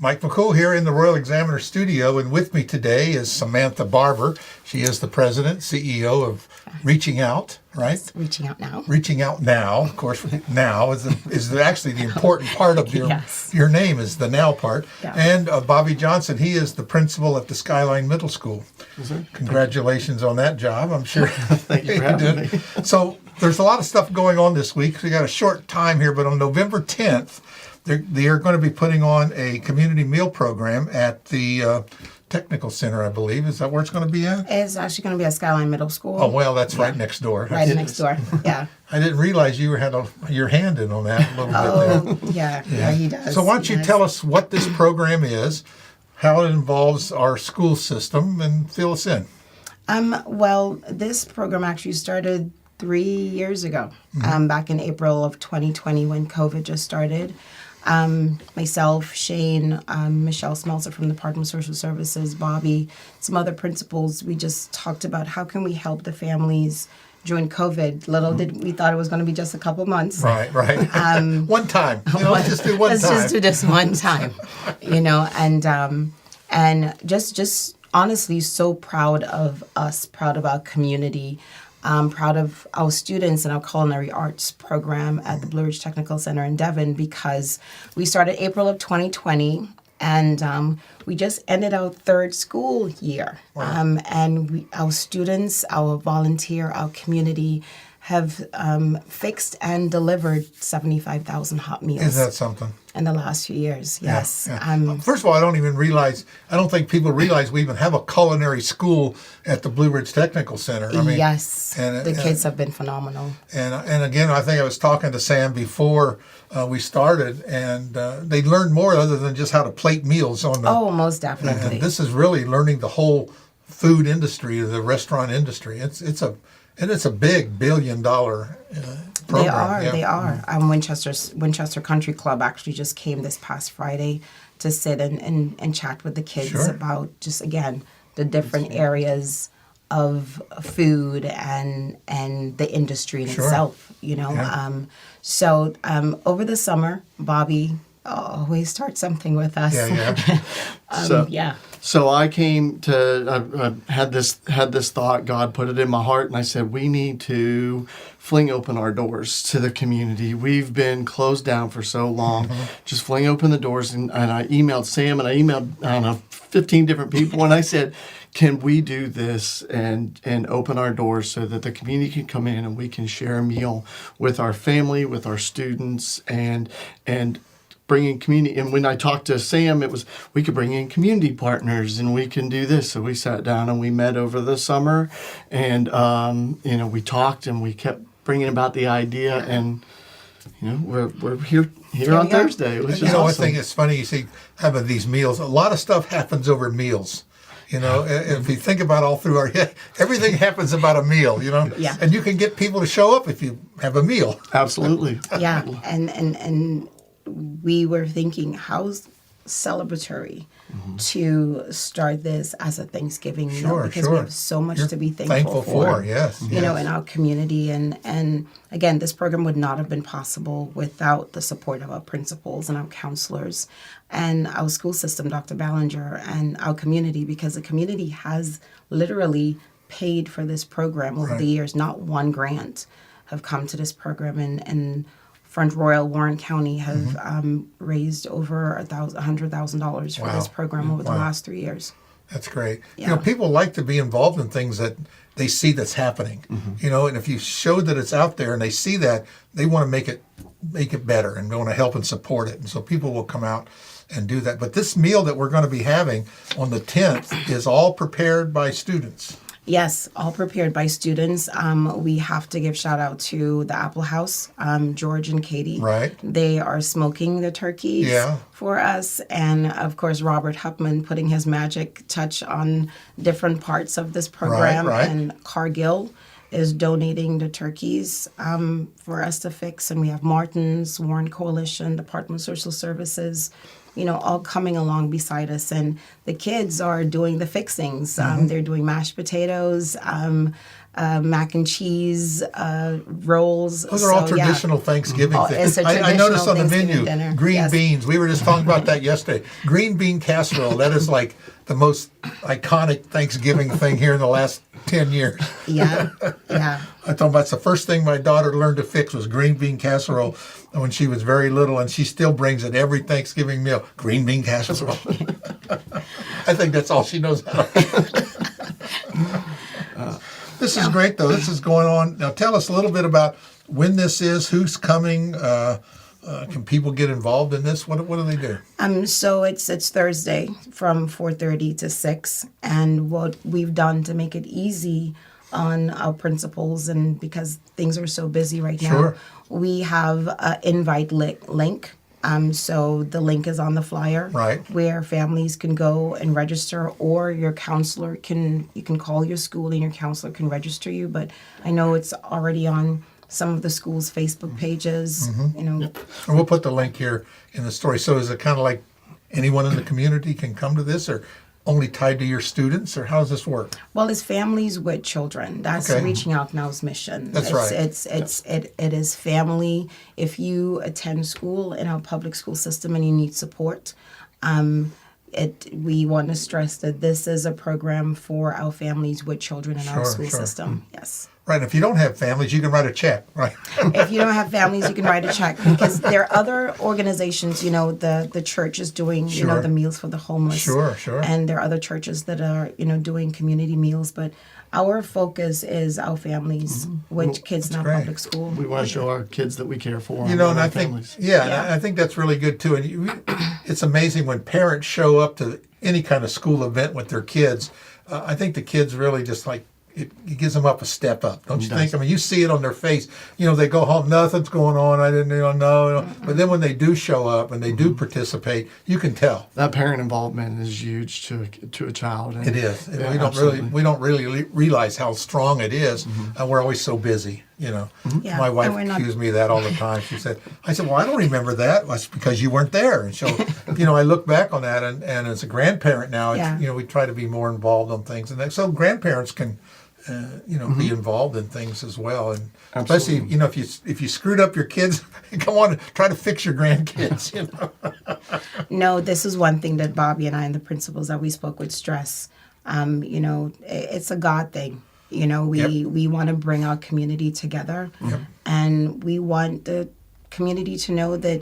Mike McCool here in the Royal Examiner studio, and with me today is Samantha Barber. She is the president, CEO of Reaching Out, right? Yes, Reaching Out Now. Reaching Out Now, of course. Now is actually the important part of your name is the now part. Yeah. And Bobby Johnson, he is the principal at the Skyline Middle School. Congratulations on that job, I'm sure. Thank you for having me. So there's a lot of stuff going on this week. We got a short time here, but on November 10th, they are going to be putting on a community meal program at the Technical Center, I believe. Is that where it's going to be at? It's actually going to be at Skyline Middle School. Oh, well, that's right next door. Right next door, yeah. I didn't realize you had your hand in on that a little bit there. Yeah, he does. So why don't you tell us what this program is, how it involves our school system, and fill us in. Well, this program actually started 3 years ago, back in April of 2020 when COVID just started. Myself, Shane, Michelle Smeltzer from the Department of Social Services, Bobby, some other principals, we just talked about how can we help the families during COVID. Little did we thought it was going to be just a couple months. Right. One time. Let's just do one time. Let's just do this one time, and just honestly so proud of us, proud of our community. I'm proud of our students in our Culinary Arts program at the Blue Ridge Technical Center in Devin because we started April of 2020 and we just ended our third school year. Wow. And our students, our volunteer, our community have fixed and delivered 75,000 hot meals. Is that something? In the last few years, yes. Yeah. First of all, I don't think people realize we even have a culinary school at the Blue Ridge Technical Center. Yes, the kids have been phenomenal. And again, I think I was talking to Sam before we started, and they learned more other than just how to plate meals on the... Oh, most definitely. And this is really learning the whole food industry, the restaurant industry. It's a big $1 billion program. They are. Winchester Country Club actually just came this past Friday to sit and chat with the kids about just, again, the different areas of food and the industry in itself, So over the summer, Bobby always starts something with us. So I came to, I had this thought, God put it in my heart, and I said, we need to fling open our doors to the community. We've been closed down for so long. Just fling open the doors, and I emailed Sam, and I emailed, 15 different people, and I said, can we do this and open our doors so that the community can come in and we can share a meal with our family, with our students, and bring in community. And when I talked to Sam, it was we could bring in community partners and we can do this. So we sat down and we met over the summer, and we talked and we kept bringing about the idea, and we're here on Thursday. It was just awesome. I think it's funny you see having these meals. A lot of stuff happens over meals. If you think about all through our head, everything happens about a meal, Yeah. And you can get people to show up if you have a meal. Absolutely. Yeah, and we were thinking, how's celebratory to start this as a Thanksgiving meal because we have so much to be thankful for. Yes. In our community, and again, this program would not have been possible without the support of our principals and our counselors and our school system, Dr. Ballinger, and our community, because the community has literally paid for this program over the years. Not one grant have come to this program, and Front Royal, Warren County have raised over $100,000 for this program over the last 3 years. That's great. Yeah. People like to be involved in things that they see that's happening. And if you show that it's out there and they see that, they want to make it better and they want to help and support it. And so people will come out and do that. But this meal that we're going to be having on the 10th is all prepared by students. Yes, all prepared by students. We have to give shout out to the Apple House, George and Katie. Right. They are smoking the turkeys for us. And of course, Robert Huppman putting his magic touch on different parts of this program. Right. And Cargill is donating the turkeys for us to fix. And we have Martin's, Warren Coalition, Department of Social Services, all coming along beside us. And the kids are doing the fixings. They're doing mashed potatoes. mac and cheese, rolls. Those are all So, yeah. traditional Thanksgiving Oh, things. it's a I noticed traditional on the Thanksgiving menu, dinner. green Yes. beans. We were just talking about that yesterday. Green bean casserole. That is like the most iconic Thanksgiving thing here in the last 10 years. Yeah, yeah. I told that's the first thing my daughter learned to fix was green bean casserole when she was very little, and she still brings it every Thanksgiving meal. Green bean casserole. I think that's all she knows how to This is great, though. This is going on. Now, tell us a little bit about when this is, who's coming. Can people get involved in this? What do they do? So it's Thursday from 4:30 to 6, and what we've done to make it easy on our principals, and because things are so busy right now, Sure. we have an invite link. So the link is on the flyer, Right. where families can go and register, or your counselor you can call your school and your counselor can register you. But I know it's already on some of the schools' Facebook pages. You know, And we'll put the link here in the story. So is it kind of like anyone in the community can come to this, or only tied to your students, or how does this work? well, it's families with children. That's Okay. Reaching Out Now's mission. That's right. It is family. If you attend school in our public school system and you need support, we want to stress that this is a program for our families with children in our Sure, school sure. system. Yes. Right. And if you don't have families, you can write a check, right? If you don't have families, you can write a check, because there are other organizations. You know, the church is doing Sure. the meals for the homeless. Sure, sure. And there are other churches that are doing community meals, but our focus is our families with kids in our great. public school. We want to show our kids that we care for You them know, and and I our think, families. yeah, and Yeah. I think that's really good too. And it's amazing when parents show up to any kind of school event with their kids. I think the kids really just like, it gives them up a step up, don't you think? I mean, you see it on their face. You know, they go home, nothing's going on. I didn't know. But then when they do show up and they do participate, you can tell. That parent involvement is huge to a child. And It is. Yeah, We don't really realize how strong it is, and we're always so busy. You know, Yeah, my wife and we're not- accused me of that all the time. I said, well, I don't remember that. Well, it's because you weren't there. And so, I look back on that, and as a grandparent now, Yeah. we try to be more involved on things, and so grandparents can, be involved in things as well, and especially if you screwed up your kids, come on, try to fix your grandkids. No, this is one thing that Bobby and I and the principals that we spoke with stress. It's a God thing. We want to bring our community together, and we want the community to know that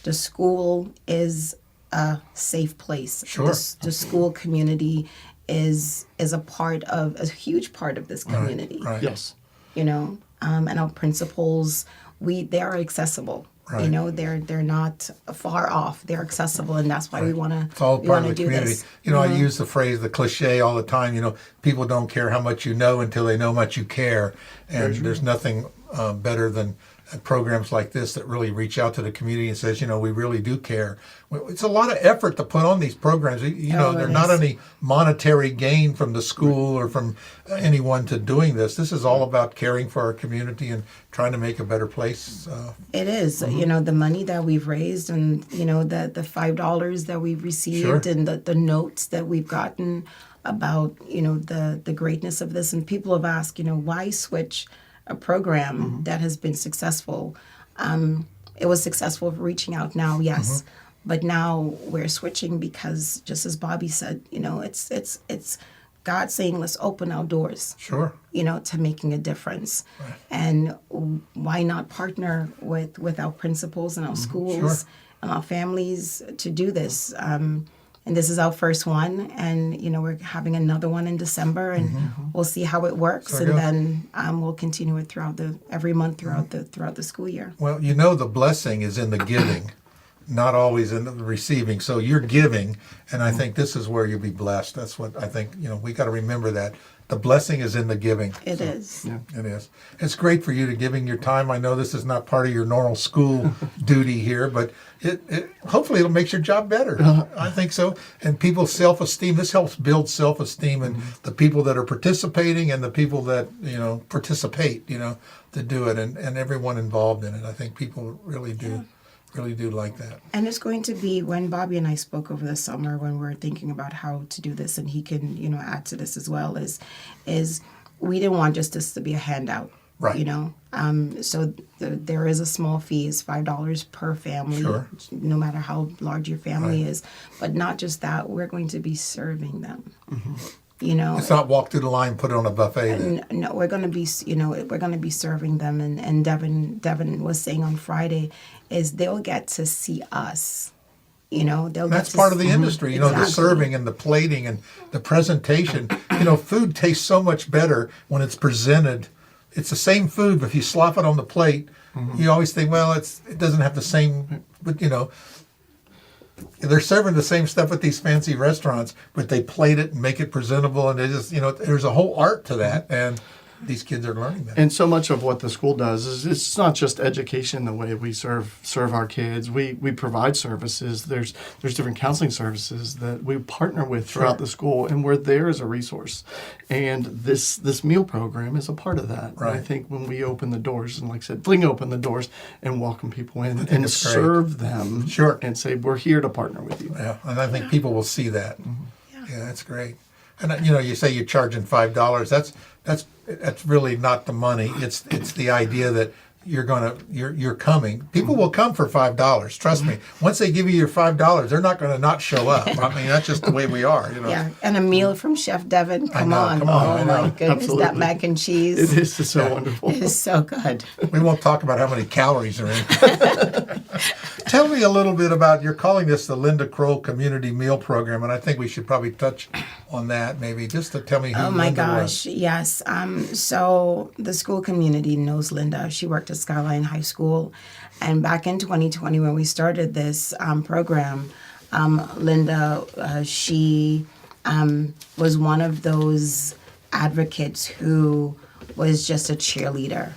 the school is a safe place. Sure. The school community is a huge part of this community. Right. Yes. And our principals, they are accessible. Right. They're not far off. They're accessible, and that's why we want to. It's all part of the do community. this. I use the phrase, the cliche all the time. People don't care how much you know until they know how much you care. And there's nothing better than programs like this that really reach out to the community and says, we really do care. It's a lot of effort to put on these programs. They're not any monetary gain from the school or from anyone to doing this. This is all about caring for our community and trying to make a better place. It is. The money that we've raised, and the $5 that we've received, Sure. and the notes that we've gotten about the greatness of this. And people have asked, why switch a program that has been successful? It was successful for Reaching Out Now, yes, but now we're switching because, just as Bobby said, it's God saying, let's open our doors. Sure. To making a difference. Right. And why not partner with our principals and our schools Sure. and our families to do this? And this is our first one, and we're having another one in December, and we'll see how it works, So it and goes. then we'll continue it throughout every month throughout the school year. Well, the blessing is in the giving, not always in the receiving. So you're giving, and I think this is where you'll be blessed. That's what I think, we got to remember that. The blessing is in the giving. It is. Yeah. It is. It's great for you to giving your time. I know this is not part of your normal school duty here, but it hopefully it'll make your job better. I think so. And people's self-esteem, this helps build self-esteem in the people that are participating and the people that, participate, to do it, and everyone involved in it. I think people really do like that. And it's going to be, when Bobby and I spoke over the summer, when we were thinking about how to do this, and he can, add to this as well, is we didn't want just this to be a handout. Right. You know, so there is a small fee. It's $5 per family, Sure. no matter how large your family is. But not just that, we're going to be serving them. You know, It's not walk through the line, put it on a buffet. Then. no, we're going to be, we're going to be serving them. And Devin was saying on Friday, is they'll get to see us. You know, they'll That's get to part of the industry, you know, the Exactly. serving and the plating and the presentation. You know, food tastes so much better when it's presented. It's the same food, but if you slop it on the plate, you always think, well, it doesn't have the same, but you know, they're serving the same stuff at these fancy restaurants, but they plate it and make it presentable, and they just, you know, there's a whole art to that, and these kids are learning that. And so much of what the school does is it's not just education the way we serve our kids. We provide services. There's different counseling services that we partner with throughout the school, and we're there as a resource. And this meal program is a part of that. Right. And I think when we open the doors, and like I said, fling open the doors and welcome people in and it's great. serve them Sure. and say, we're here to partner with you. Yeah, and I think people will see that. Yeah, that's great. And you know, you say you're charging $5. That's really not the money. It's the idea that you're coming. People will come for $5. Trust me. Once they give you your $5, they're not going to not show up. I mean, that's just the way we are. You know. Yeah, and a meal from Chef Devin. Come know, on. come on, I Oh, know. my goodness. Absolutely. That mac and cheese It is just so wonderful. is so good. We won't talk about how many calories are in. Tell me a little bit about, you're calling this the Linda Kroll Community Meal Program, and I think we should probably touch on that maybe, just to tell me who Oh my Linda gosh, was. yes. So the school community knows Linda. She worked at Skyline High School. And back in 2020, when we started this program, Linda, she was one of those advocates who was just a cheerleader.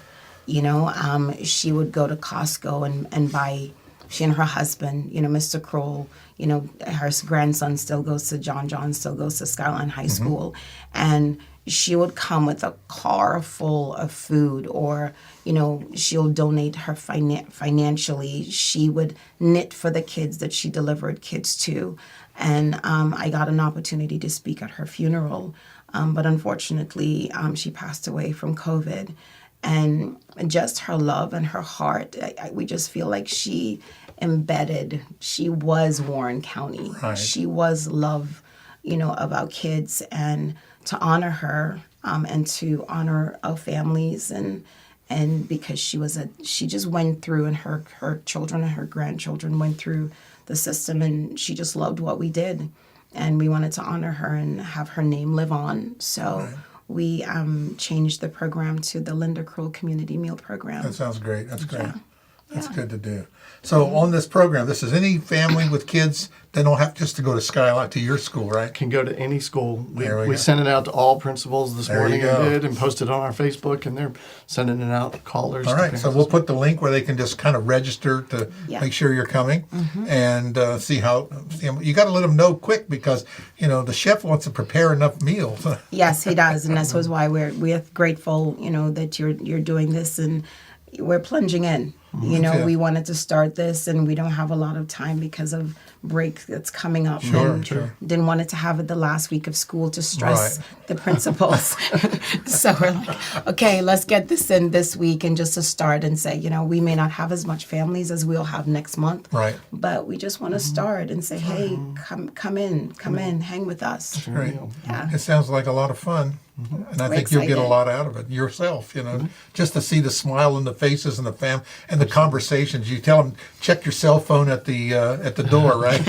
You know, she would go to Costco and buy, she and her husband, you know, Mr. Kroll, you know, her grandson still goes to John still goes to Skyline High School. And she would come with a car full of food, or, you know, she'll donate her financially. She would knit for the kids that she delivered kids to. And I got an opportunity to speak at her funeral. But unfortunately, she passed away from COVID. And just her love and her heart, we just feel like she was Warren County. Right. She was love, you know, of our kids, and to honor her and to honor our families, and because she just went through, and her children and her grandchildren went through the system, and she just loved what we did, and we wanted to honor her and have her name live on. So we changed the program to the Linda Kroll Community Meal Program. That sounds great. That's great. Yeah. That's Yeah. good to do. So on this program, this is any family with kids. They don't have just to go to Skyline, to your school, right? Can go to any school. There we We go. sent it out to all principals this There you morning go. and did, and posted it on our Facebook, and they're sending it out to callers. All to right, so parents. we'll put the link where they can just kind of register to Yeah. make sure you're coming, and see you got to let them know quick, because you know the chef wants to prepare enough meals. Yes, he does, and that's why we're grateful, you know, that you're doing this, and we're plunging in. You know, Yeah. we wanted to start this, and we don't have a lot of time because of break that's coming up. Sure, and sure. Didn't want it to have it the last week of school to stress Right. the principals. So we're like, okay, let's get this in this week, and just to start and say, you know, we may not have as much families as we'll have next month. Right. But we just want to start and say, hey, come in, hang with us. Great. Yeah. It sounds like a lot of fun, and I We're think you'll get a excited. lot out of it yourself. You know, just to see the smile in the faces and the and the conversations. You tell them, check your cell phone at the door, right?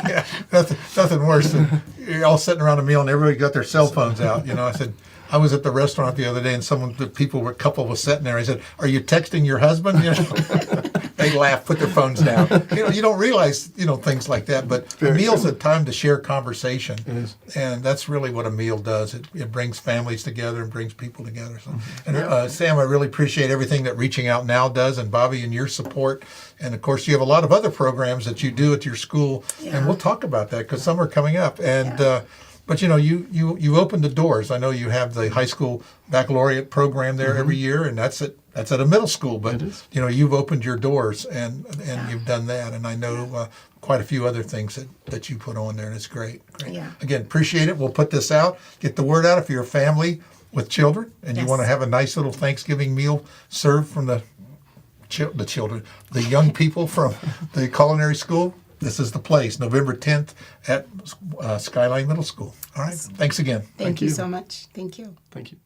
Yeah, nothing worse than you're all sitting around a meal and everybody got their cell phones out. You know, I said. I was at the restaurant the other day, and a couple was sitting there. I said, "Are you texting your husband?" You know, they laugh, put their phones down. You know, you don't realize, you know, things like that. But a meal's a time to share conversation, and that's really what a meal does. It brings families together and brings people together. So, and Sam, I really appreciate everything that Reaching Out Now does, and Bobby, and your support. And of course, you have a lot of other programs that you do at your school, and we'll talk about that because some are coming up. And but you know, you open the doors. I know you have the high school baccalaureate program there every year, and that's at a middle school. But you know, you've opened your doors, and you've done that. And I know quite a few other things that you put on there, and it's great. Yeah. Again, appreciate it. We'll put this out, get the word out. If you're a family with children, and you Yes. want to have a nice little Thanksgiving meal served from the children, the young people from the Culinary School, this is the place, November 10th at Skyline Middle School. All right. Thanks again. Thank you you. so much. Thank you. Thank you.